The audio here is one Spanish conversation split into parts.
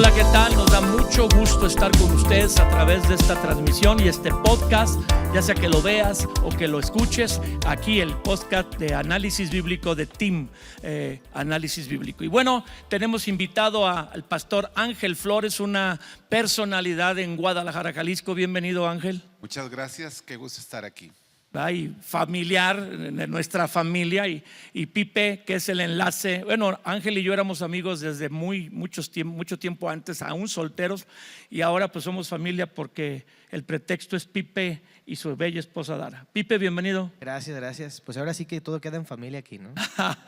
Hola, ¿qué tal? Nos da mucho gusto estar con ustedes a través de esta transmisión y este podcast, ya sea que lo veas o que lo escuches. Aquí el podcast de análisis bíblico de Team Análisis Bíblico. Y bueno, tenemos invitado al pastor Ángel Flores, una personalidad en Guadalajara, Jalisco. Bienvenido, Ángel. Muchas gracias, qué gusto estar aquí. Y familiar de nuestra familia y Pipe, que es el enlace. Bueno, Ángel y yo éramos amigos desde mucho tiempo antes, aún solteros, y ahora pues somos familia porque el pretexto es Pipe y su bella esposa Dara. Pipe, bienvenido. Gracias. Pues ahora sí que todo queda en familia aquí, ¿no?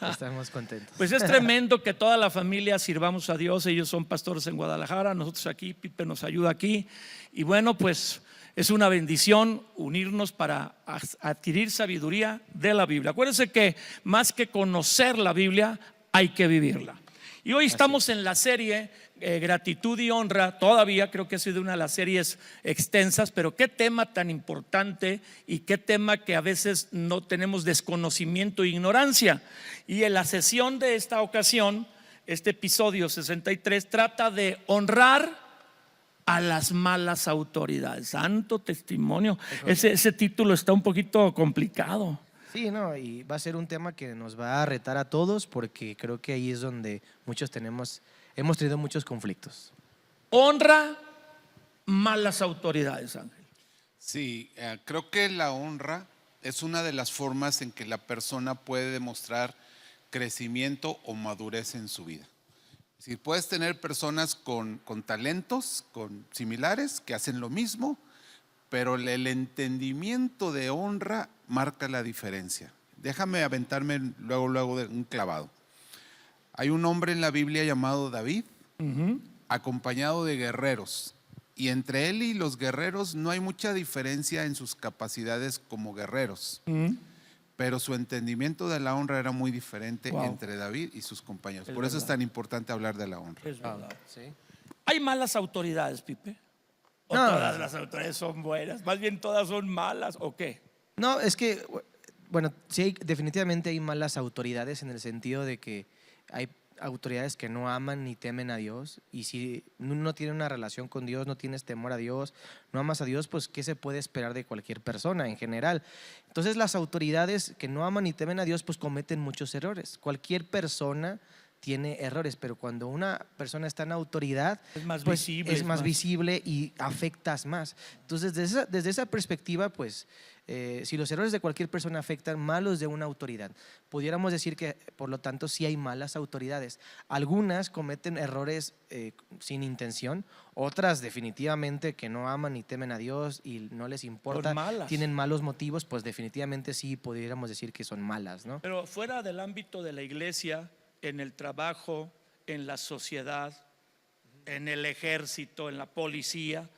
Estamos contentos. Pues es tremendo que toda la familia sirvamos a Dios. Ellos son pastores en Guadalajara, nosotros aquí, Pipe nos ayuda aquí. Y bueno, pues es una bendición unirnos para adquirir sabiduría de la Biblia. Acuérdense que más que conocer la Biblia, hay que vivirla. Y hoy estamos en la serie Gratitud y Honra. Todavía creo que ha sido una de las series extensas, pero qué tema tan importante y qué tema que a veces no tenemos desconocimiento e ignorancia. Y en la sesión de esta ocasión, este episodio 63 trata de honrar a las malas autoridades. Santo testimonio. Ese título está un poquito complicado. Sí, no, y va a ser un tema que nos va a retar a todos, porque creo que ahí es donde hemos tenido muchos conflictos. Honra malas autoridades, Ángel. Sí, creo que la honra es una de las formas en que la persona puede demostrar crecimiento o madurez en su vida. Es decir, puedes tener personas con talentos similares que hacen lo mismo, pero el entendimiento de honra marca la diferencia. Déjame aventarme luego de un clavado. Hay un hombre en la Biblia llamado David, acompañado de guerreros, y entre él y los guerreros no hay mucha diferencia en sus capacidades como guerreros. Pero su entendimiento de la honra era muy diferente entre David y sus compañeros. Por eso es tan importante hablar de la honra. Es verdad. Sí. ¿Hay malas autoridades, Pipe? ¿O No, todas las autoridades son buenas? Más bien todas son malas, ¿o qué? No, es que, bueno, sí, definitivamente hay malas autoridades en el sentido de que hay autoridades que no aman ni temen a Dios, y si no tienes una relación con Dios, no tienes temor a Dios, no amas a Dios, pues ¿qué se puede esperar de cualquier persona en general? Entonces las autoridades que no aman ni temen a Dios pues cometen muchos errores. Cualquier persona tiene errores, pero cuando una persona está en autoridad es más pues visible, es más visible y afectas más. Entonces desde esa perspectiva pues si los errores de cualquier persona afectan más los de una autoridad, pudiéramos decir que por lo tanto sí hay malas autoridades. Algunas cometen errores sin intención, otras definitivamente que no aman ni temen a Dios y no les importa, tienen malos motivos, pues definitivamente sí pudiéramos decir que son malas, ¿no? Pero fuera del ámbito de la iglesia, en el trabajo, en la sociedad, en el ejército, en la policía,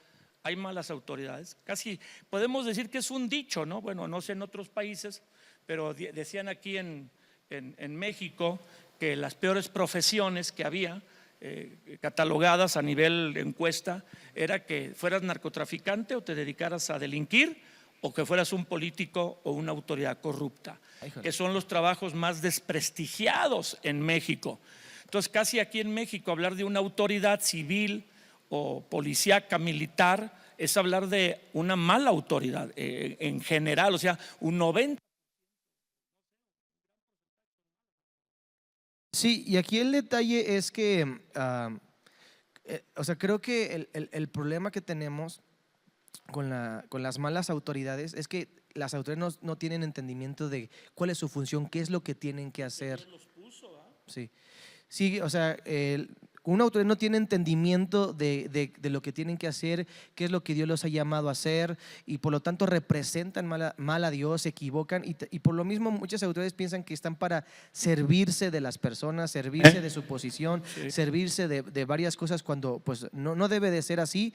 hay malas autoridades. Casi podemos decir que es un dicho, ¿no? Bueno, no sé en otros países, pero decían aquí en México que las peores profesiones que había catalogadas a nivel de encuesta era que fueras narcotraficante o te dedicaras a delinquir, o que fueras un político o una autoridad corrupta, que son los trabajos más desprestigiados en México. Entonces casi aquí en México hablar de una autoridad civil o policíaca, militar, es hablar de una mala autoridad en general, o sea, un 90%. Sí, y aquí el detalle es que, o sea, creo que el problema que tenemos con las malas autoridades es que las autoridades no tienen entendimiento de cuál es su función, qué es lo que tienen que hacer. Sí, o sea, una autoridad no tiene entendimiento de lo que tienen que hacer, qué es lo que Dios los ha llamado a hacer, y por lo tanto representan mal a Dios, se equivocan, y por lo mismo muchas autoridades piensan que están para servirse de las personas, servirse de su posición, servirse de varias cosas, cuando pues no debe de ser así,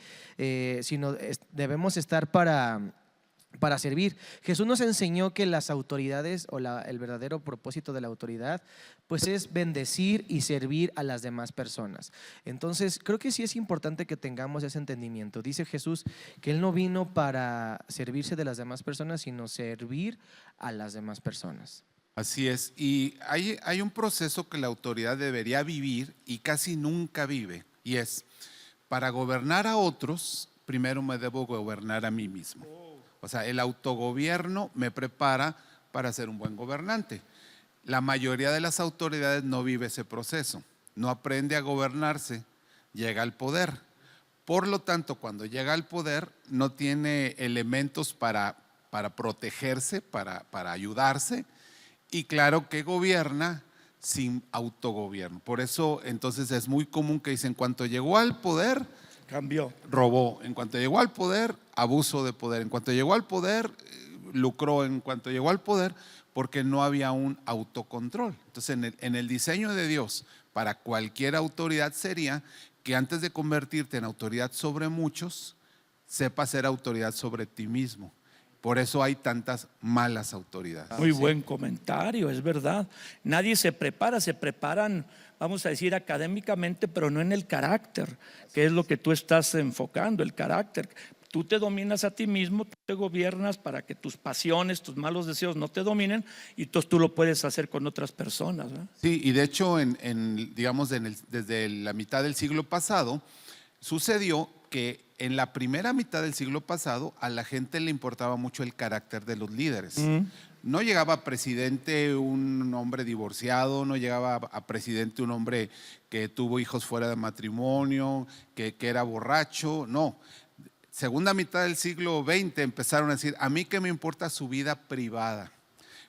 sino debemos estar para servir. Jesús nos enseñó que las autoridades o el verdadero propósito de la autoridad pues es bendecir y servir a las demás personas. Entonces creo que sí es importante que tengamos ese entendimiento. Dice Jesús que Él no vino para servirse de las demás personas, sino servir a las demás personas. Así es, y hay un proceso que la autoridad debería vivir y casi nunca vive, y es para gobernar a otros, primero me debo gobernar a mí mismo. O sea, el autogobierno me prepara para ser un buen gobernante. La mayoría de las autoridades no vive ese proceso, no aprende a gobernarse, llega al poder. Por lo tanto, cuando llega al poder, no tiene elementos para protegerse, para ayudarse, y claro que gobierna sin autogobierno. Por eso, entonces, es muy común que dicen, en cuanto llegó al poder, Cambió. robó. En cuanto llegó al poder, abuso de poder. En cuanto llegó al poder, lucró. En cuanto llegó al poder, porque no había un autocontrol. Entonces, en el diseño de Dios para cualquier autoridad sería que antes de convertirte en autoridad sobre muchos, sepas ser autoridad sobre ti mismo. Por eso hay tantas malas autoridades. Muy buen comentario, es verdad. Nadie se prepara, se preparan, vamos a decir, académicamente, pero no en el carácter, que es lo que tú estás enfocando, el carácter. Tú te dominas a ti mismo, tú te gobiernas para que tus pasiones, tus malos deseos no te dominen, y entonces tú lo puedes hacer con otras personas, ¿verdad? Sí, y de hecho, digamos, desde la mitad del siglo pasado, sucedió que en la primera mitad del siglo pasado a la gente le importaba mucho el carácter de los líderes. No llegaba a presidente un hombre divorciado, no llegaba a presidente un hombre que tuvo hijos fuera de matrimonio, que era borracho, no. Segunda mitad del siglo XX empezaron a decir, a mí qué me importa su vida privada,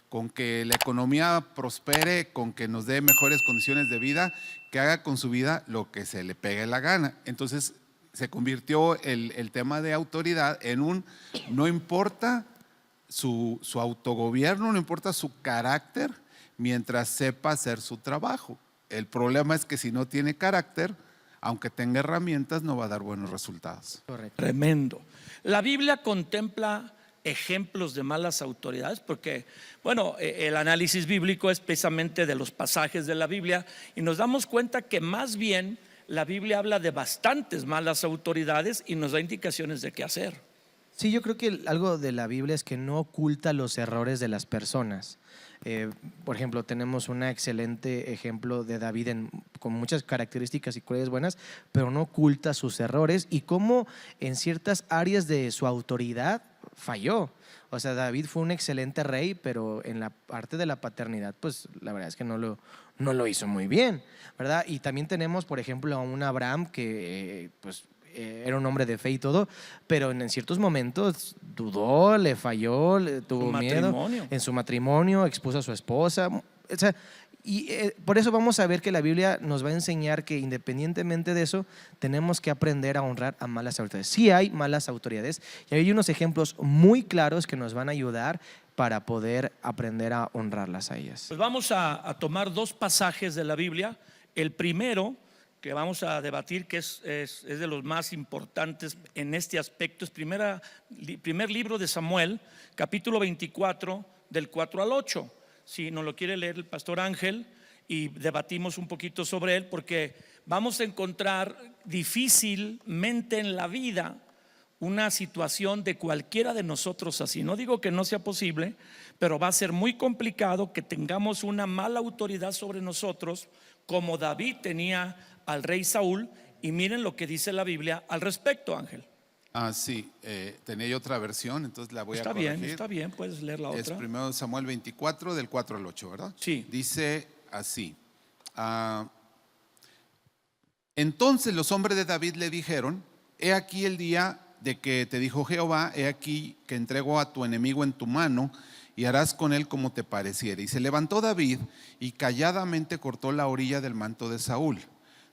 con que la economía prospere, con que nos dé mejores condiciones de vida, que haga con su vida lo que se le pegue la gana. Entonces se convirtió el tema de autoridad en no importa su autogobierno, no importa su carácter, mientras sepa hacer su trabajo. El problema es que si no tiene carácter, aunque tenga herramientas, no va a dar buenos resultados. Correcto. Tremendo. La Biblia contempla ejemplos de malas autoridades porque, bueno, el análisis bíblico es precisamente de los pasajes de la Biblia y nos damos cuenta que más bien la Biblia habla de bastantes malas autoridades y nos da indicaciones de qué hacer. Sí, yo creo que algo de la Biblia es que no oculta los errores de las personas. Por ejemplo, tenemos un excelente ejemplo de David con muchas características y cualidades buenas, pero no oculta sus errores y cómo en ciertas áreas de su autoridad falló. O sea, David fue un excelente rey, pero en la parte de la paternidad, pues la verdad es que no lo hizo muy bien, ¿verdad? Y también tenemos, por ejemplo, a un Abraham que era un hombre de fe y todo, pero en ciertos momentos dudó, le falló, tuvo miedo en su matrimonio, expuso a su esposa. O sea, por eso vamos a ver que la Biblia nos va a enseñar que independientemente de eso, tenemos que aprender a honrar a malas autoridades. Sí hay malas autoridades y hay unos ejemplos muy claros que nos van a ayudar para poder aprender a honrarlas a ellas. Pues vamos a tomar dos pasajes de la Biblia. El primero que vamos a debatir, que es de los más importantes en este aspecto, es primer libro de Samuel, capítulo 24, del 4 al 8. Si nos lo quiere leer el pastor Ángel y debatimos un poquito sobre él, porque vamos a encontrar difícilmente en la vida una situación de cualquiera de nosotros así. No digo que no sea posible, pero va a ser muy complicado que tengamos una mala autoridad sobre nosotros como David tenía al rey Saúl. Y miren lo que dice la Biblia al respecto, Ángel. Sí, tenía yo otra versión, entonces la voy a corregir. Está bien, puedes leer la otra. Es primero Samuel 24, del 4 al 8, ¿verdad? Sí. Dice así. Entonces los hombres de David le dijeron, he aquí el día de que te dijo Jehová, he aquí que entrego a tu enemigo en tu mano y harás con él como te pareciere. Y se levantó David y calladamente cortó la orilla del manto de Saúl.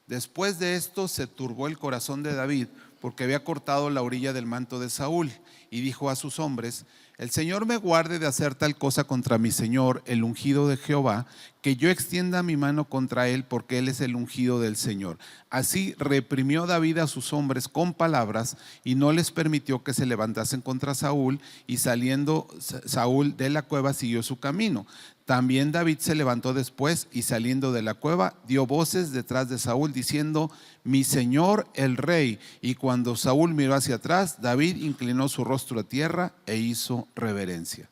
Después de esto se turbó el corazón de David porque había cortado la orilla del manto de Saúl y dijo a sus hombres, el Señor me guarde de hacer tal cosa contra mi Señor, el ungido de Jehová, que yo extienda mi mano contra él porque él es el ungido del Señor. Así reprimió David a sus hombres con palabras y no les permitió que se levantasen contra Saúl, y saliendo Saúl de la cueva siguió su camino. También David se levantó después y saliendo de la cueva dio voces detrás de Saúl diciendo, mi señor el rey. Y cuando Saúl miró hacia atrás, David inclinó su rostro a tierra e hizo reverencia.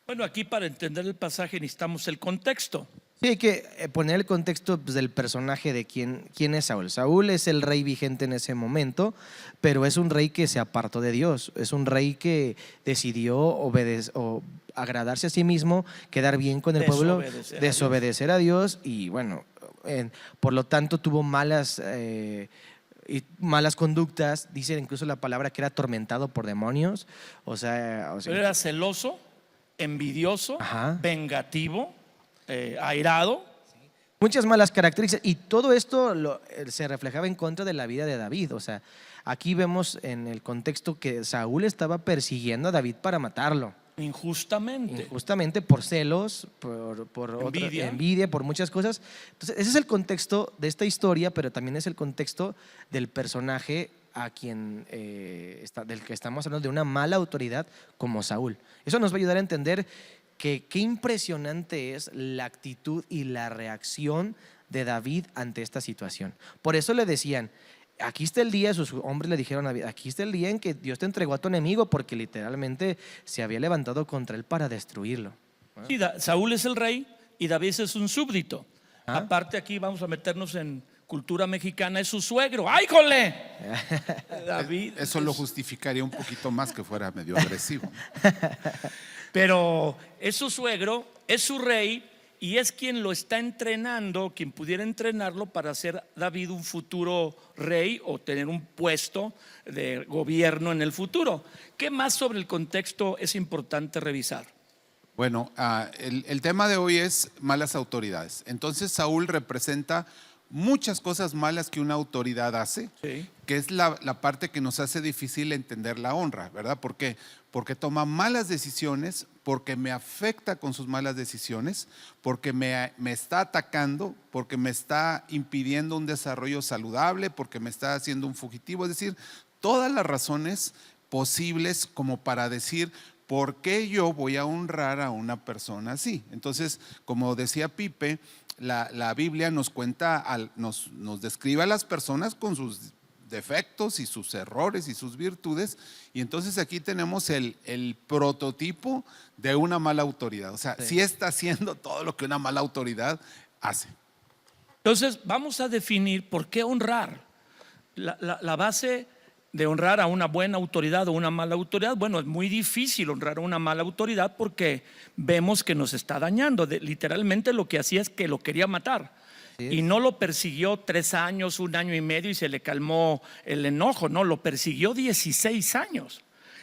Bueno, aquí para entender el pasaje necesitamos el contexto. Sí, hay que poner el contexto pues, del personaje de quién es Saúl. Saúl es el rey vigente en ese momento, pero es un rey que se apartó de Dios. Es un rey que decidió o agradarse a sí mismo, quedar bien con el pueblo, desobedecer a Dios y bueno, por lo tanto tuvo malas conductas. Dice incluso la palabra que era atormentado por demonios. Pero era celoso, envidioso, Ajá. vengativo, airado. Muchas malas características y todo esto se reflejaba en contra de la vida de David. O sea, aquí vemos en el contexto que Saúl estaba persiguiendo a David para matarlo. Injustamente. Por celos, por envidia, por muchas cosas. Entonces, ese es el contexto de esta historia, pero también es el contexto del personaje del que estamos hablando, de una mala autoridad como Saúl. Eso nos va a ayudar a entender qué impresionante es la actitud y la reacción de David ante esta situación. Por eso le decían, aquí está el día, sus hombres le dijeron a David, aquí está el día en que Dios te entregó a tu enemigo, porque literalmente se había levantado contra él para destruirlo. Sí, Saúl es el rey y David es un súbdito. Aparte, aquí vamos a meternos en cultura mexicana, es su suegro. ¡Ay, jole! David. Eso lo justificaría un poquito más que fuera medio agresivo. Pero es su suegro, es su rey y es quien lo está entrenando, quien pudiera entrenarlo para ser David un futuro rey o tener un puesto de gobierno en el futuro. ¿Qué más sobre el contexto es importante revisar? Bueno, el tema de hoy es malas autoridades. Entonces Saúl representa muchas cosas malas que una autoridad hace, Sí. que es la parte que nos hace difícil entender la honra, ¿verdad? ¿Por qué? Porque toma malas decisiones, porque me afecta con sus malas decisiones, porque me está atacando, porque me está impidiendo un desarrollo saludable, porque me está haciendo un fugitivo. Es decir, todas las razones posibles como para decir, ¿por qué yo voy a honrar a una persona así? Entonces, como decía Pipe, la Biblia nos cuenta, nos describe a las personas con sus defectos y sus errores y sus virtudes, y entonces aquí tenemos el prototipo de una mala autoridad. O sea, sí está haciendo todo lo que una mala autoridad hace. Entonces vamos a definir por qué honrar. La base de honrar a una buena autoridad o una mala autoridad, bueno, es muy difícil honrar a una mala autoridad porque vemos que nos está dañando. Literalmente lo que hacía es que lo quería matar. Y no lo persiguió 3 años, 1 año y medio y se le calmó el enojo. No, lo persiguió 16 años.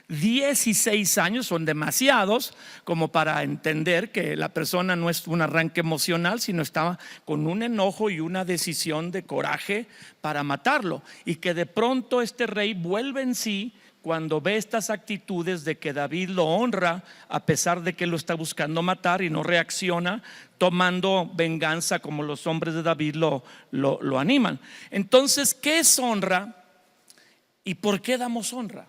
16 años son demasiados como para entender que la persona no es un arranque emocional, sino estaba con un enojo y una decisión de coraje para matarlo. Y que de pronto este rey vuelve en sí cuando ve estas actitudes de que David lo honra a pesar de que lo está buscando matar y no reacciona tomando venganza como los hombres de David lo animan. Entonces, ¿qué es honra y por qué damos honra?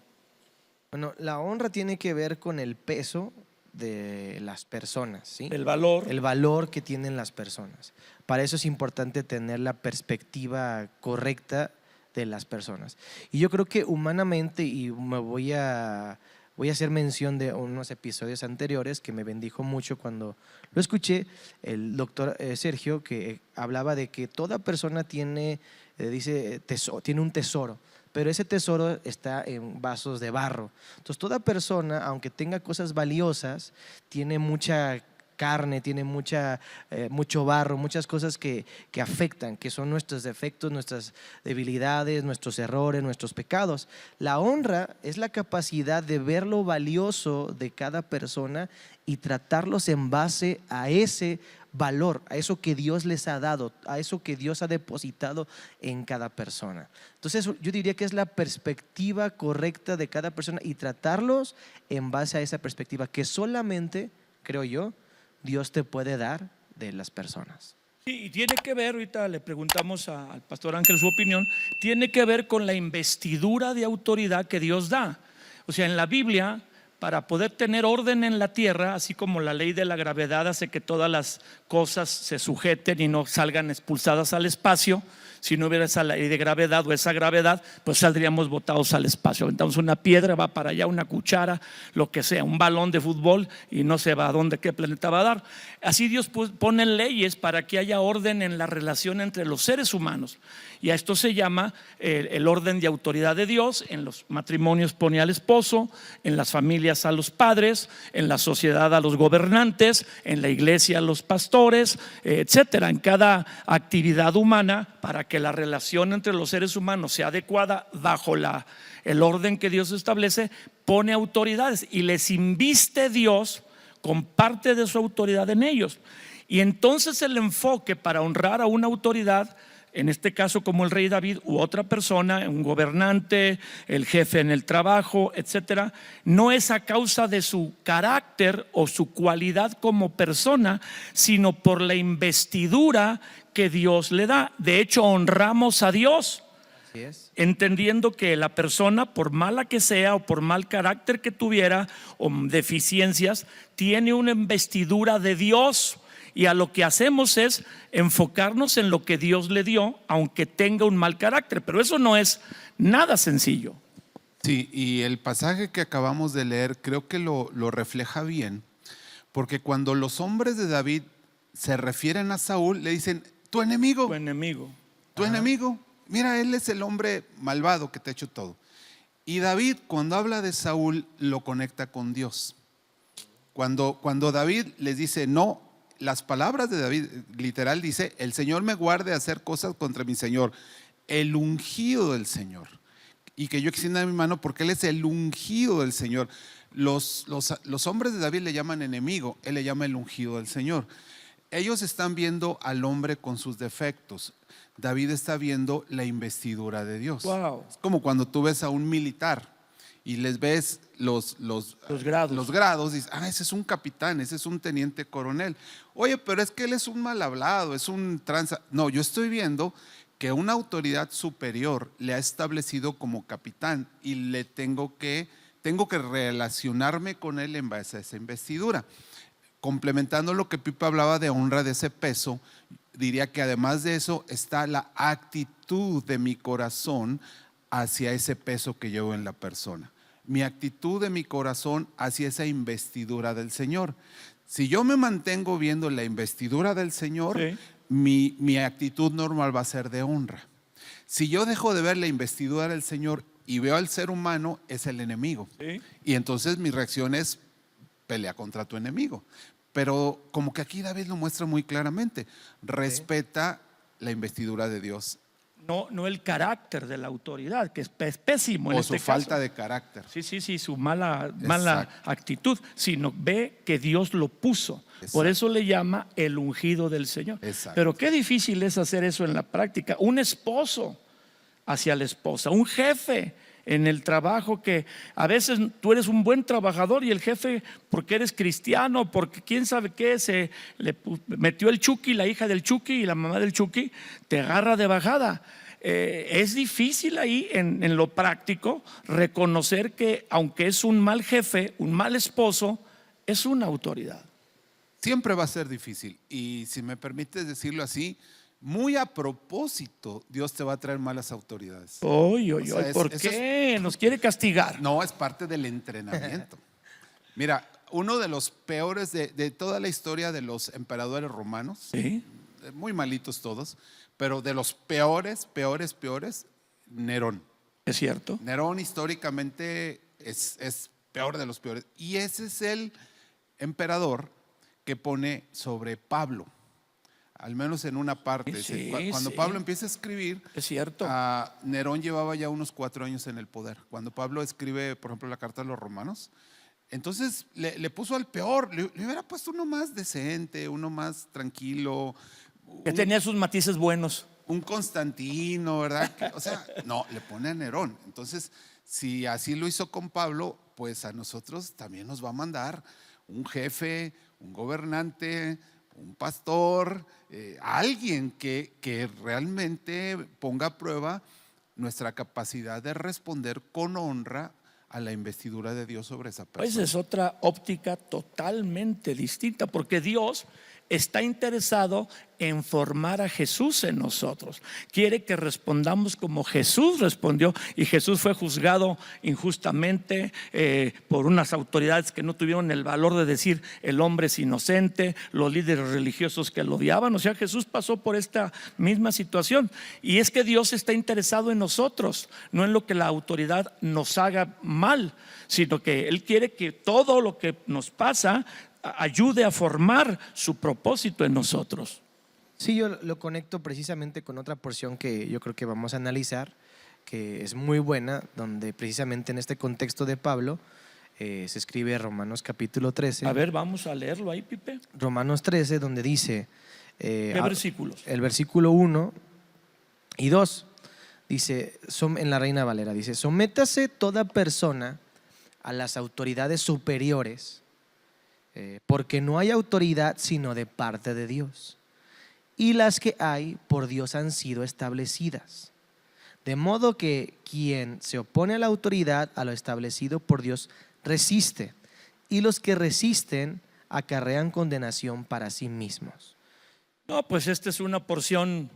Bueno, la honra tiene que ver con el peso de las personas, ¿sí? El valor que tienen las personas. Para eso es importante tener la perspectiva correcta de las personas. Y yo creo que humanamente, y me voy a hacer mención de unos episodios anteriores que me bendijo mucho cuando lo escuché, el doctor Sergio, que hablaba de que toda persona tiene, tiene un tesoro, pero ese tesoro está en vasos de barro. Entonces toda persona, aunque tenga cosas valiosas, tiene mucha carne, tiene mucho barro, muchas cosas que afectan, que son nuestros defectos, nuestras debilidades, nuestros errores, nuestros pecados. La honra es la capacidad de ver lo valioso de cada persona y tratarlos en base a ese valor, a eso que Dios les ha dado, a eso que Dios ha depositado en cada persona. Entonces yo diría que es la perspectiva correcta de cada persona y tratarlos en base a esa perspectiva que solamente, creo yo, Dios te puede dar de las personas. Sí, y tiene que ver, ahorita le preguntamos al pastor Ángel su opinión, tiene que ver con la investidura de autoridad que Dios da. O sea, en la Biblia para poder tener orden en la tierra, así como la ley de la gravedad hace que todas las cosas se sujeten y no salgan expulsadas al espacio. Si no hubiera esa ley de gravedad o esa gravedad, pues saldríamos botados al espacio. Aventamos una piedra, va para allá, una cuchara, lo que sea, un balón de fútbol, y no se va a dónde, qué planeta va a dar. Así Dios pone leyes para que haya orden en la relación entre los seres humanos. Y a esto se llama el orden de autoridad de Dios. En los matrimonios pone al esposo, en las familias a los padres, en la sociedad a los gobernantes, en la iglesia a los pastores, etcétera. En cada actividad humana, para que la relación entre los seres humanos sea adecuada bajo el orden que Dios establece, pone autoridades y les inviste Dios con parte de su autoridad en ellos. Y entonces el enfoque para honrar a una autoridad, en este caso como el rey David u otra persona, un gobernante, el jefe en el trabajo, etcétera, no es a causa de su carácter o su cualidad como persona, sino por la investidura que Dios le da. De hecho, honramos a Dios, Así es. entendiendo que la persona, por mala que sea o por mal carácter que tuviera o deficiencias, tiene una investidura de Dios. Y a lo que hacemos es enfocarnos en lo que Dios le dio, aunque tenga un mal carácter. Pero eso no es nada sencillo. Sí, y el pasaje que acabamos de leer creo que lo refleja bien, porque cuando los hombres de David se refieren a Saúl, le dicen, tu enemigo, Tu enemigo. tu enemigo, mira, él es el hombre malvado que te ha hecho todo. Y David, cuando habla de Saúl, lo conecta con Dios. Cuando David les dice, no, las palabras de David literal dice, el Señor me guarde de hacer cosas contra mi Señor, el ungido del Señor. Y que yo extienda mi mano porque Él es el ungido del Señor. Los hombres de David le llaman enemigo, Él le llama el ungido del Señor. Ellos están viendo al hombre con sus defectos. David está viendo la investidura de Dios. Wow. Es como cuando tú ves a un militar y les ves los grados, dices, ese es un capitán, ese es un teniente coronel. Oye, pero es que él es un mal hablado, es un tranza. No, yo estoy viendo que una autoridad superior le ha establecido como capitán y le tengo que relacionarme con él en base a esa investidura. Complementando lo que Pipe hablaba de honra, de ese peso, diría que además de eso está la actitud de mi corazón hacia ese peso que llevo en la persona. Mi actitud de mi corazón hacia esa investidura del Señor. Si yo me mantengo viendo la investidura del Señor, Sí. mi actitud normal va a ser de honra. Si yo dejo de ver la investidura del Señor y veo al ser humano, es el enemigo. Sí. Y entonces mi reacción es pelea contra tu enemigo. Pero como que aquí David lo muestra muy claramente, respeta la investidura de Dios. No el carácter de la autoridad, que es pésimo en O este su falta caso. de carácter. Sí, su mala Exacto. actitud, sino ve que Dios lo puso. Exacto. Por eso le llama el ungido del Señor. Exacto. Pero qué difícil es hacer eso en la práctica. Un esposo hacia la esposa, un jefe en el trabajo, que a veces tú eres un buen trabajador y el jefe, porque eres cristiano, porque quién sabe qué, se le metió el Chucky, la hija del Chucky y la mamá del Chucky, te agarra de bajada. Es difícil ahí en lo práctico reconocer que aunque es un mal jefe, un mal esposo, es una autoridad. Siempre va a ser difícil. Y si me permites decirlo así, muy a propósito, Dios te va a traer malas autoridades. Oy, O sea, ¿por qué? Nos quiere castigar. No, es parte del entrenamiento. Mira, uno de los peores de toda la historia de los emperadores romanos, Sí, muy malitos todos, pero de los peores, Nerón. es cierto. Nerón históricamente es peor de los peores. Y ese es el emperador que pone sobre Pablo, al menos en una parte. Sí, Cuando sí. Pablo empieza a escribir, Es cierto. Nerón llevaba ya unos 4 años en el poder. Cuando Pablo escribe, por ejemplo, la carta a los romanos, entonces le puso al peor, le hubiera puesto uno más decente, uno más tranquilo, Que tenía sus matices buenos. un Constantino, ¿verdad? O sea, no, le pone a Nerón. Entonces, si así lo hizo con Pablo, pues a nosotros también nos va a mandar un jefe, un gobernante, un pastor, alguien que realmente ponga a prueba nuestra capacidad de responder con honra a la investidura de Dios sobre esa Pues persona. es otra óptica totalmente distinta, porque Dios está interesado en formar a Jesús en nosotros. Quiere que respondamos como Jesús respondió, y Jesús fue juzgado injustamente por unas autoridades que no tuvieron el valor de decir el hombre es inocente, los líderes religiosos que lo odiaban. O sea, Jesús pasó por esta misma situación, y es que Dios está interesado en nosotros, no en lo que la autoridad nos haga mal, sino que Él quiere que todo lo que nos pasa ayude a formar su propósito en nosotros. Sí, yo lo conecto precisamente con otra porción que yo creo que vamos a analizar, que es muy buena, donde precisamente en este contexto de Pablo se escribe Romanos capítulo 13. A ver, vamos a leerlo ahí, Pipe. Romanos 13, donde dice, ¿Qué versículos? el versículo 1 y 2, dice, en la Reina Valera, dice, sométase toda persona a las autoridades superiores, porque no hay autoridad sino de parte de Dios, y las que hay por Dios han sido establecidas. De modo que quien se opone a la autoridad, a lo establecido por Dios, resiste, y los que resisten acarrean condenación para sí mismos. No, pues esta es una porción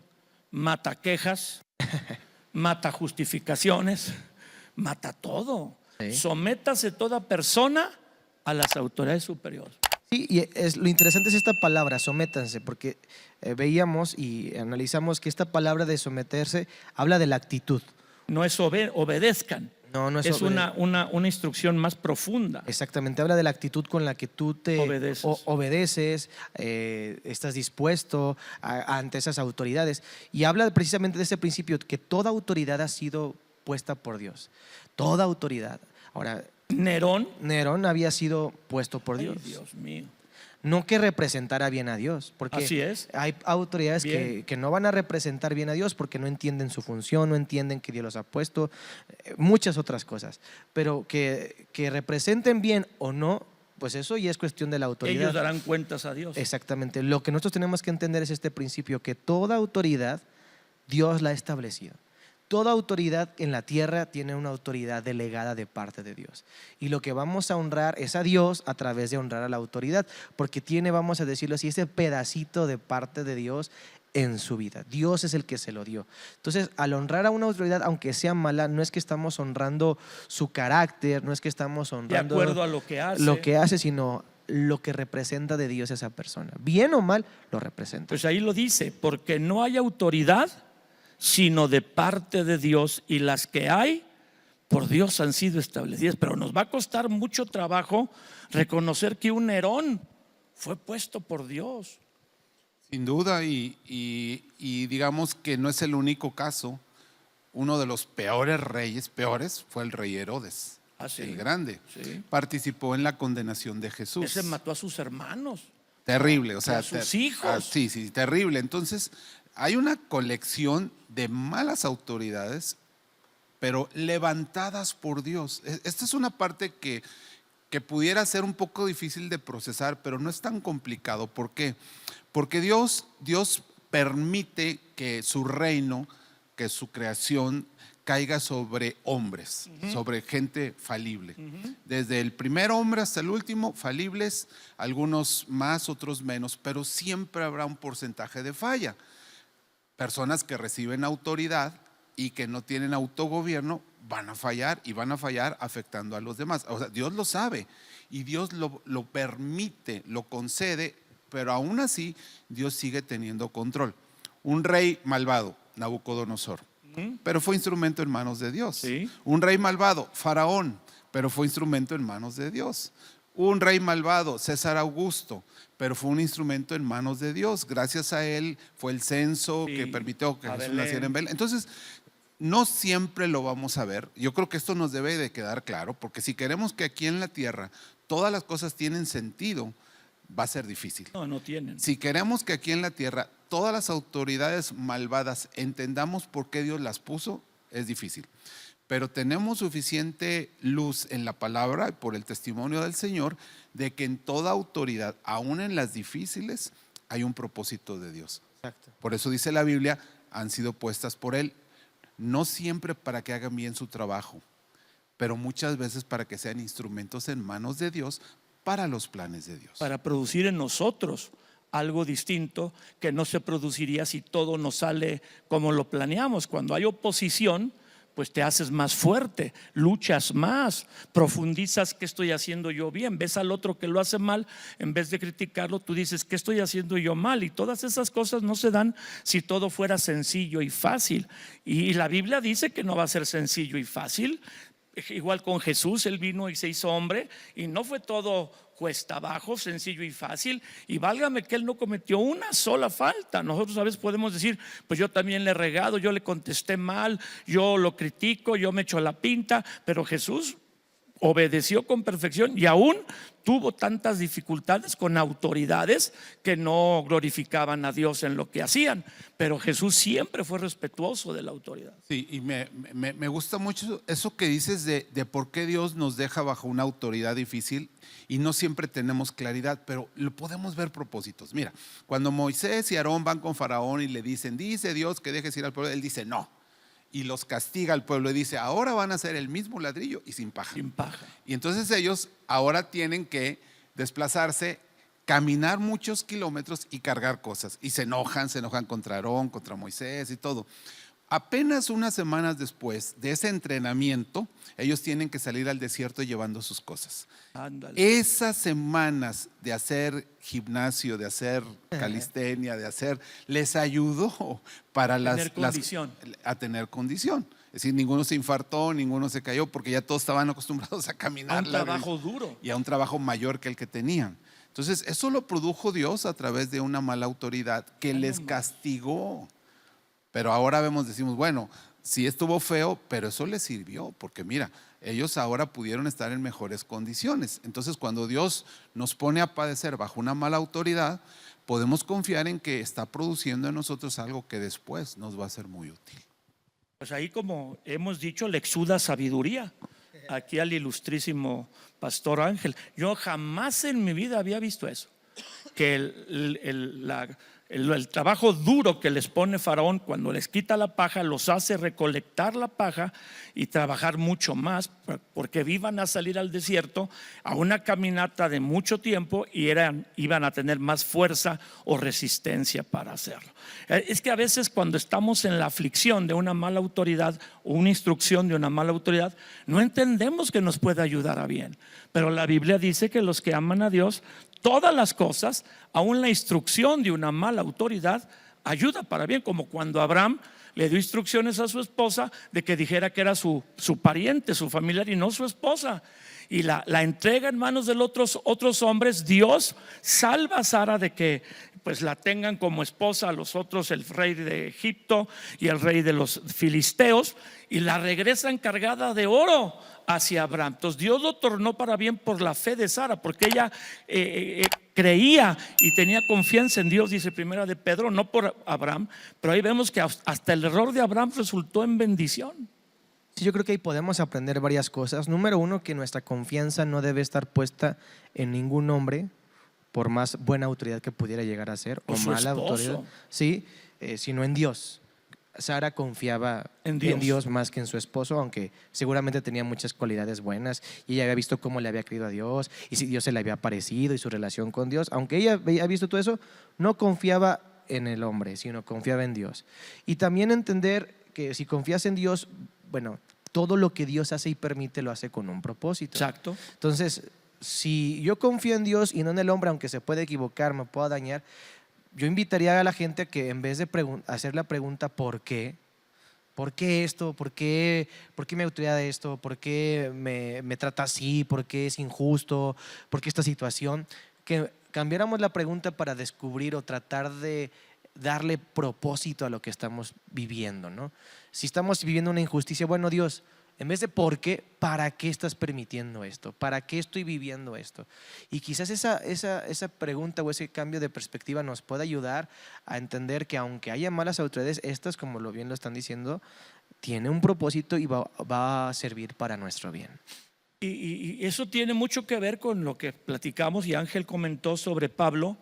mata quejas, mata justificaciones, mata todo. Sí. Sométase toda persona a las autoridades superiores. Sí, y lo interesante es esta palabra, sométanse, porque veíamos y analizamos que esta palabra de someterse habla de la actitud. No es obedezcan. No es es una instrucción más profunda. Exactamente, habla de la actitud con la que tú te obedeces, estás dispuesto ante esas autoridades. Y habla precisamente de ese principio, que toda autoridad ha sido puesta por Dios. Toda autoridad. Ahora, Nerón había sido puesto por Dios. Ay, Dios mío. No que representara bien a Dios, porque Así es. hay autoridades que no van a representar bien a Dios porque no entienden su función, no entienden que Dios los ha puesto, muchas otras cosas. Pero que representen bien o no, pues eso ya es cuestión de la autoridad. Ellos darán cuentas a Dios. Exactamente. Lo que nosotros tenemos que entender es este principio, que toda autoridad Dios la ha establecido. Toda autoridad en la tierra tiene una autoridad delegada de parte de Dios. Y lo que vamos a honrar es a Dios a través de honrar a la autoridad, porque tiene, vamos a decirlo así, ese pedacito de parte de Dios en su vida. Dios es el que se lo dio. Entonces, al honrar a una autoridad, aunque sea mala, no es que estamos honrando su carácter, no es que estamos honrando de acuerdo a lo que hace, sino lo que representa de Dios esa persona. Bien o mal, lo representa. Pues ahí lo dice, porque no hay autoridad sino de parte de Dios, y las que hay por Dios han sido establecidas. Pero nos va a costar mucho trabajo reconocer que un Nerón fue puesto por Dios. Sin duda, y digamos que no es el único caso. Uno de los peores fue el rey Herodes, sí. el grande. Sí. Participó en la condenación de Jesús. Ese mató a sus hermanos. Terrible, o sea, a sus hijos. Sí, terrible. Entonces, hay una colección de malas autoridades, pero levantadas por Dios. Esta es una parte que pudiera ser un poco difícil de procesar, pero no es tan complicado. ¿Por qué? Porque Dios permite que su reino, que su creación caiga sobre hombres, sobre gente falible. Desde el primer hombre hasta el último, falibles, algunos más, otros menos, pero siempre habrá un porcentaje de falla. Personas que reciben autoridad y que no tienen autogobierno van a fallar, y van a fallar afectando a los demás. O sea, Dios lo sabe y Dios lo permite, lo concede, pero aún así Dios sigue teniendo control. Un rey malvado, Nabucodonosor, pero fue instrumento en manos de Dios. Sí. Un rey malvado, Faraón, pero fue instrumento en manos de Dios. Un rey malvado, César Augusto, pero fue un instrumento en manos de Dios. Gracias a él fue el censo que permitió que Jesús naciera en Belén. Entonces, no siempre lo vamos a ver. Yo creo que esto nos debe de quedar claro, porque si queremos que aquí en la tierra todas las cosas tienen sentido, va a ser difícil. No tienen. Si queremos que aquí en la tierra todas las autoridades malvadas entendamos por qué Dios las puso, es difícil. Pero tenemos suficiente luz en la palabra, por el testimonio del Señor, de que en toda autoridad, aún en las difíciles, hay un propósito de Dios. Exacto. Por eso dice la Biblia, han sido puestas por Él, no siempre para que hagan bien su trabajo, pero muchas veces para que sean instrumentos en manos de Dios para los planes de Dios. Para producir en nosotros algo distinto que no se produciría si todo nos sale como lo planeamos. Cuando hay oposición, pues te haces más fuerte, luchas más, profundizas qué estoy haciendo yo bien, ves al otro que lo hace mal, en vez de criticarlo, tú dices qué estoy haciendo yo mal, y todas esas cosas no se dan si todo fuera sencillo y fácil. Y la Biblia dice que no va a ser sencillo y fácil. Igual con Jesús, Él vino y se hizo hombre y no fue todo cuesta abajo, sencillo y fácil. Y válgame que Él no cometió una sola falta. Nosotros a veces podemos decir, pues yo también le he regado, yo le contesté mal, yo lo critico, yo me echo la pinta, pero Jesús obedeció con perfección y aún tuvo tantas dificultades con autoridades que no glorificaban a Dios en lo que hacían, pero Jesús siempre fue respetuoso de la autoridad. Sí, y me gusta mucho eso que dices de por qué Dios nos deja bajo una autoridad difícil y no siempre tenemos claridad, pero lo podemos ver propósitos. Mira, cuando Moisés y Aarón van con Faraón y le dicen, dice Dios que dejes ir al pueblo, él dice no. Y los castiga al pueblo y dice, ahora van a hacer el mismo ladrillo y sin paja. Sin paja. Y entonces ellos ahora tienen que desplazarse, caminar muchos kilómetros y cargar cosas. Y se enojan contra Aarón, contra Moisés y todo. Apenas unas semanas después de ese entrenamiento, ellos tienen que salir al desierto llevando sus cosas. Ándale. Esas semanas de hacer gimnasio, de hacer calistenia, les ayudó para a tener condición. Es decir, ninguno se infartó, ninguno se cayó, porque ya todos estaban acostumbrados a caminar. A un trabajo duro. Y a un trabajo mayor que el que tenían. Entonces, eso lo produjo Dios a través de una mala autoridad que les castigó. Pero ahora decimos, bueno, sí estuvo feo, pero eso les sirvió, porque mira, ellos ahora pudieron estar en mejores condiciones. Entonces, cuando Dios nos pone a padecer bajo una mala autoridad, podemos confiar en que está produciendo en nosotros algo que después nos va a ser muy útil. Pues ahí, como hemos dicho, le exuda sabiduría aquí al ilustrísimo pastor Ángel. Yo jamás en mi vida había visto eso, que el trabajo duro que les pone Faraón cuando les quita la paja los hace recolectar la paja y trabajar mucho más, porque iban a salir al desierto a una caminata de mucho tiempo y iban a tener más fuerza o resistencia para hacerlo. Es que a veces cuando estamos en la aflicción de una mala autoridad o una instrucción de una mala autoridad, no entendemos que nos puede ayudar a bien, pero la Biblia dice que los que aman a Dios, todas las cosas, aún la instrucción de una mala autoridad, ayuda para bien, como cuando Abraham le dio instrucciones a su esposa de que dijera que era su pariente, su familiar y no su esposa, y la entrega en manos de otros hombres. Dios salva a Sara de que pues la tengan como esposa a los otros, el rey de Egipto y el rey de los filisteos, y la regresa encargada de oro hacia Abraham. Entonces Dios lo tornó para bien por la fe de Sara, porque ella creía y tenía confianza en Dios, dice Primera de Pedro, no por Abraham, pero ahí vemos que hasta el error de Abraham resultó en bendición. Sí, yo creo que ahí podemos aprender varias cosas. Número uno, que nuestra confianza no debe estar puesta en ningún hombre, por más buena autoridad que pudiera llegar a ser, o mala autoridad, sí, sino en Dios. Sara confiaba en Dios más que en su esposo, aunque seguramente tenía muchas cualidades buenas y ella había visto cómo le había creído a Dios y si Dios se le había aparecido y su relación con Dios. Aunque ella había visto todo eso, no confiaba en el hombre, sino confiaba en Dios. Y también entender que si confías en Dios, bueno, todo lo que Dios hace y permite lo hace con un propósito. Exacto. Entonces, si yo confío en Dios y no en el hombre, aunque se puede equivocar, me pueda dañar, yo invitaría a la gente a que en vez de hacer la pregunta ¿por qué? ¿Por qué esto? ¿Por qué mi autoridad esto? ¿Por qué me trata así? ¿Por qué es injusto? ¿Por qué esta situación? Que cambiáramos la pregunta para descubrir o tratar de darle propósito a lo que estamos viviendo, ¿no? Si estamos viviendo una injusticia, bueno, Dios, en vez de por qué, ¿para qué estás permitiendo esto? ¿Para qué estoy viviendo esto? Y quizás esa pregunta o ese cambio de perspectiva nos pueda ayudar a entender que aunque haya malas autoridades, estas, como bien lo están diciendo, tiene un propósito y va a servir para nuestro bien. Y eso tiene mucho que ver con lo que platicamos y Ángel comentó sobre Pablo,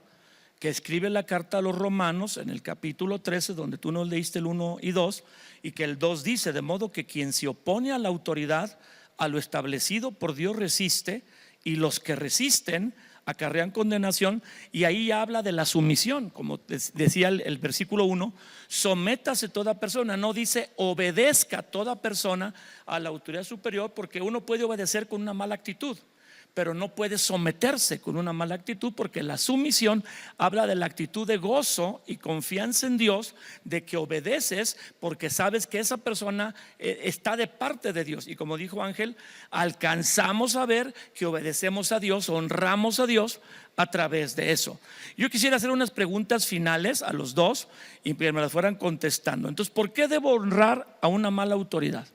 que escribe la carta a los Romanos en el capítulo 13, donde tú nos leíste el 1 y 2, y que el 2 dice: de modo que quien se opone a la autoridad a lo establecido por Dios resiste, y los que resisten acarrean condenación. Y ahí ya habla de la sumisión, como decía el versículo 1, sométase toda persona, no dice obedezca toda persona a la autoridad superior, porque uno puede obedecer con una mala actitud, pero no puede someterse con una mala actitud, porque la sumisión habla de la actitud de gozo y confianza en Dios, de que obedeces porque sabes que esa persona está de parte de Dios. Y como dijo Ángel, alcanzamos a ver que obedecemos a Dios, honramos a Dios a través de eso. Yo quisiera hacer unas preguntas finales a los dos y que me las fueran contestando. Entonces, ¿por qué debo honrar a una mala autoridad?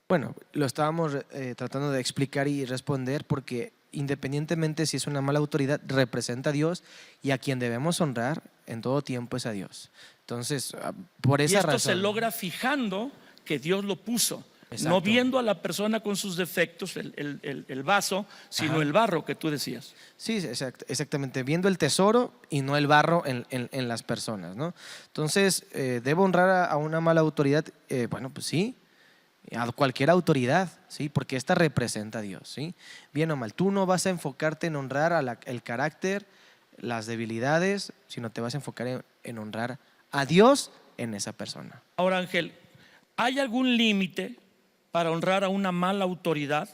Bueno, lo estábamos tratando de explicar y responder, porque independientemente si es una mala autoridad, representa a Dios, y a quien debemos honrar en todo tiempo es a Dios. Entonces, por Y esa esto razón se logra fijando que Dios lo puso. Exacto. No viendo a la persona con sus defectos, el vaso, sino Ajá. el barro que tú decías. Sí, exactamente, viendo el tesoro y no el barro en las personas, ¿no? Entonces, ¿debo honrar a una mala autoridad? Bueno, pues sí, a cualquier autoridad, ¿sí? Porque esta representa a Dios, ¿sí? Bien o mal, tú no vas a enfocarte en honrar el carácter, las debilidades, sino te vas a enfocar en honrar a Dios en esa persona. Ahora, Ángel, ¿hay algún límite para honrar a una mala autoridad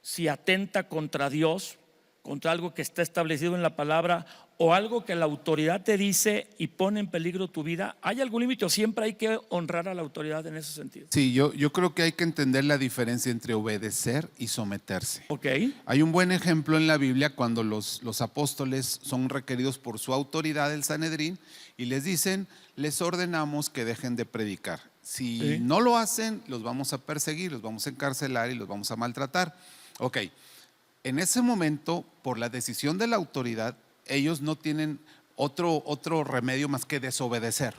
si atenta contra Dios, contra algo que está establecido en la palabra, o algo que la autoridad te dice y pone en peligro tu vida? ¿Hay algún límite o siempre hay que honrar a la autoridad en ese sentido? Sí, yo creo que hay que entender la diferencia entre obedecer y someterse. Ok. Hay un buen ejemplo en la Biblia cuando los apóstoles son requeridos por su autoridad, el Sanedrín, y les dicen, les ordenamos que dejen de predicar. Si Sí. no lo hacen, los vamos a perseguir, los vamos a encarcelar y los vamos a maltratar. Ok, en ese momento, por la decisión de la autoridad, ellos no tienen otro remedio más que desobedecer.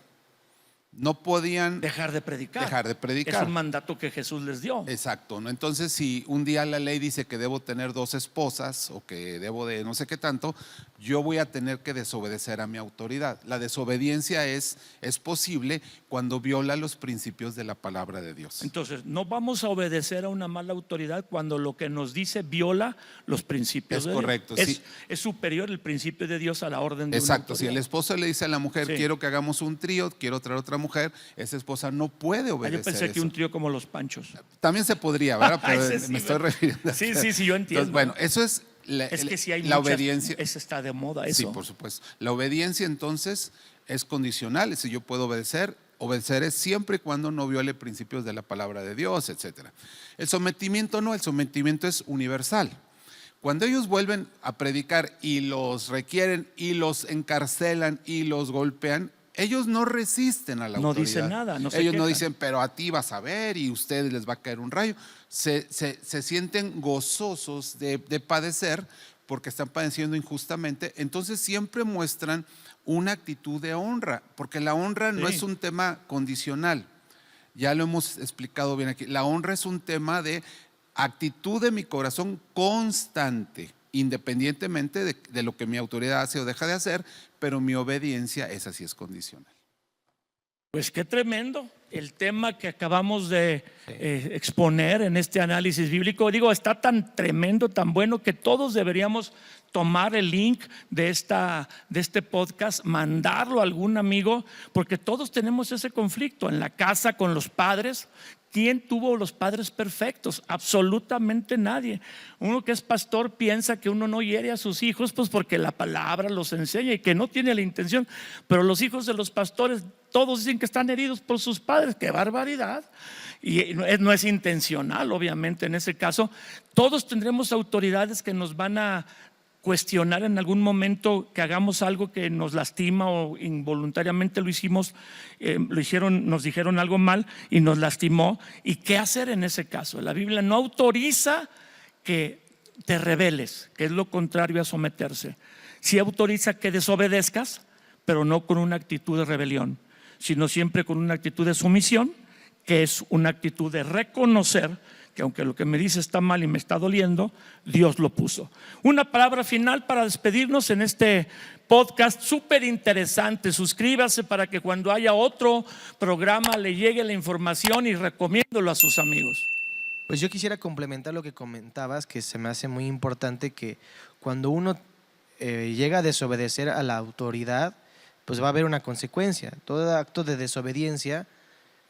No podían Dejar de predicar. dejar de predicar. Es un mandato que Jesús les dio. Exacto, ¿no? Entonces, si un día la ley dice que debo tener 2 esposas o que debo de no sé qué tanto, yo voy a tener que desobedecer a mi autoridad. La desobediencia es posible cuando viola los principios de la palabra de Dios. Entonces, no vamos a obedecer a una mala autoridad cuando lo que nos dice viola los principios Es de correcto, Dios. sí. Es superior el principio de Dios a la orden de Exacto, una si el autoridad. esposo le dice a la mujer, Sí. quiero que hagamos un trío, quiero traer otra mujer, esa esposa no puede Ah, obedecer yo pensé que eso. un trío como los Panchos. También se podría, ¿verdad? Pero Ese sí, me estoy refiriendo a Sí, yo entiendo. Entonces, bueno, eso es Es que si hay la muchas, obediencia. eso está de moda, eso. Sí, por supuesto. La obediencia entonces es condicional. Si yo puedo obedecer, obedeceré siempre y cuando no viole principios de la palabra de Dios, etcétera. El sometimiento no, el sometimiento es universal. Cuando ellos vuelven a predicar y los requieren y los encarcelan y los golpean, ellos no resisten a la No autoridad. dicen nada, no se Ellos no quejan. dicen, pero a ti vas a ver y a ustedes les va a caer un rayo. Se sienten gozosos de padecer porque están padeciendo injustamente. Entonces siempre muestran una actitud de honra, porque la honra no Sí. es un tema condicional. Ya lo hemos explicado bien aquí. La honra es un tema de actitud de mi corazón constante, independientemente de lo que mi autoridad hace o deja de hacer, pero mi obediencia, esa sí es condicional. Pues qué tremendo el tema que acabamos de exponer en este análisis bíblico. Digo, está tan tremendo, tan bueno, que todos deberíamos tomar el link de este podcast, mandarlo a algún amigo, porque todos tenemos ese conflicto en la casa con los padres. ¿Quién tuvo los padres perfectos? Absolutamente nadie. Uno que es pastor piensa que uno no hiere a sus hijos, pues porque la palabra los enseña y que no tiene la intención. Pero los hijos de los pastores, todos dicen que están heridos por sus padres. ¡Qué barbaridad! Y no es intencional, obviamente, en ese caso. Todos tendremos autoridades que nos van a cuestionar en algún momento que hagamos algo que nos lastima o involuntariamente lo hicimos, nos dijeron algo mal y nos lastimó. ¿Y qué hacer en ese caso? La Biblia no autoriza que te rebeles, que es lo contrario a someterse. Sí autoriza que desobedezcas, pero no con una actitud de rebelión, sino siempre con una actitud de sumisión, que es una actitud de reconocer que aunque lo que me dice está mal y me está doliendo, Dios lo puso. Una palabra final para despedirnos en este podcast súper interesante. Suscríbase para que cuando haya otro programa le llegue la información y recomiéndolo a sus amigos. Pues yo quisiera complementar lo que comentabas, que se me hace muy importante que cuando uno llega a desobedecer a la autoridad, pues va a haber una consecuencia. Todo acto de desobediencia,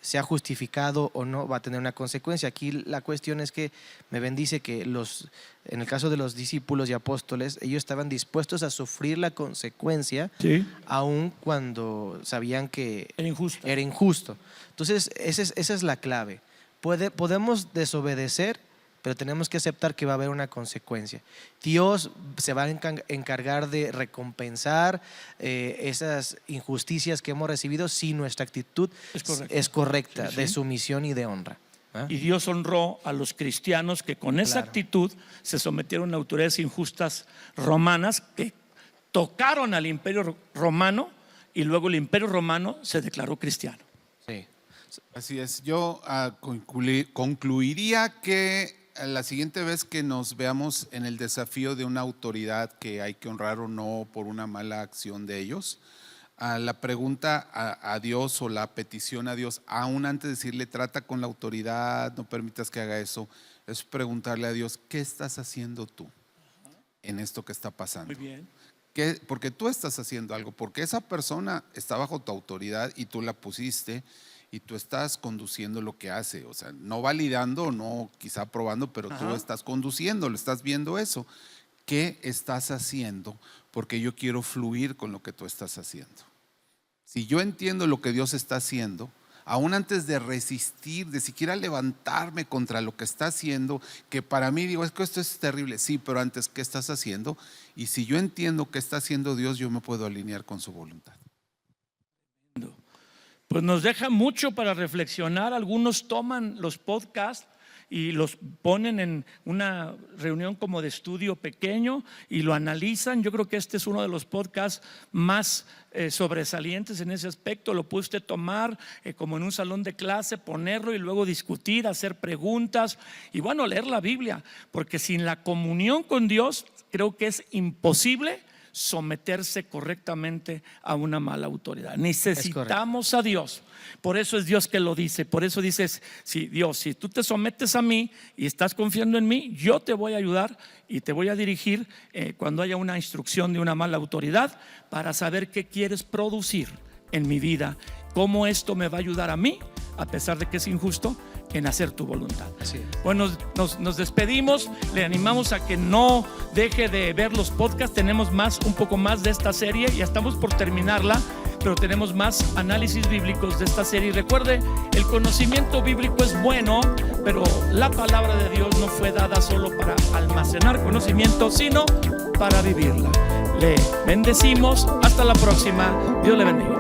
sea justificado o no, va a tener una consecuencia. Aquí la cuestión es que me bendice que en el caso de los discípulos y apóstoles, ellos estaban dispuestos a sufrir la consecuencia, Sí. aun cuando sabían que Era injusto. era injusto. Entonces, esa es la clave. Podemos desobedecer, pero tenemos que aceptar que va a haber una consecuencia. Dios se va a encargar de recompensar esas injusticias que hemos recibido si nuestra actitud es correcta, Sí. de sumisión y de honra. ¿Ah? Y Dios honró a los cristianos que con esa Claro. actitud se sometieron a autoridades injustas romanas que tocaron al imperio romano, y luego el imperio romano se declaró cristiano. Sí. Así es. Yo concluiría que la siguiente vez que nos veamos en el desafío de una autoridad que hay que honrar o no por una mala acción de ellos, la pregunta a Dios o la petición a Dios, aún antes de decirle trata con la autoridad, no permitas que haga eso, es preguntarle a Dios, ¿qué estás haciendo tú en esto que está pasando? Muy bien. Porque tú estás haciendo algo, porque esa persona está bajo tu autoridad y tú la pusiste y tú estás conduciendo lo que hace, o sea, no validando, no quizá aprobando, pero tú estás conduciendo, lo estás viendo eso. ¿Qué estás haciendo? Porque yo quiero fluir con lo que tú estás haciendo. Si yo entiendo lo que Dios está haciendo, aún antes de resistir, de siquiera levantarme contra lo que está haciendo, que para mí digo, es que esto es terrible, sí, pero antes, ¿qué estás haciendo? Y si yo entiendo qué está haciendo Dios, yo me puedo alinear con su voluntad. Pues nos deja mucho para reflexionar. Algunos toman los podcasts y los ponen en una reunión como de estudio pequeño y lo analizan. Yo creo que este es uno de los podcasts más sobresalientes en ese aspecto. Lo puede usted tomar como en un salón de clase, ponerlo y luego discutir, hacer preguntas y bueno, leer la Biblia, porque sin la comunión con Dios creo que es imposible someterse correctamente a una mala autoridad. Necesitamos a Dios. Por eso es Dios que lo dice. Por eso dices, si Dios, si tú te sometes a mí y estás confiando en mí, yo te voy a ayudar y te voy a dirigir cuando haya una instrucción de una mala autoridad para saber qué quieres producir en mi vida, cómo esto me va a ayudar a mí, a pesar de que es injusto, en hacer tu voluntad. Sí. Bueno, nos despedimos. Le animamos a que no deje de ver los podcasts. Tenemos un poco más de esta serie. Ya estamos por terminarla, pero tenemos más análisis bíblicos de esta serie. Y recuerde, el conocimiento bíblico es bueno, pero la palabra de Dios no fue dada solo para almacenar conocimiento, sino para vivirla. Le bendecimos. Hasta la próxima. Dios le bendiga.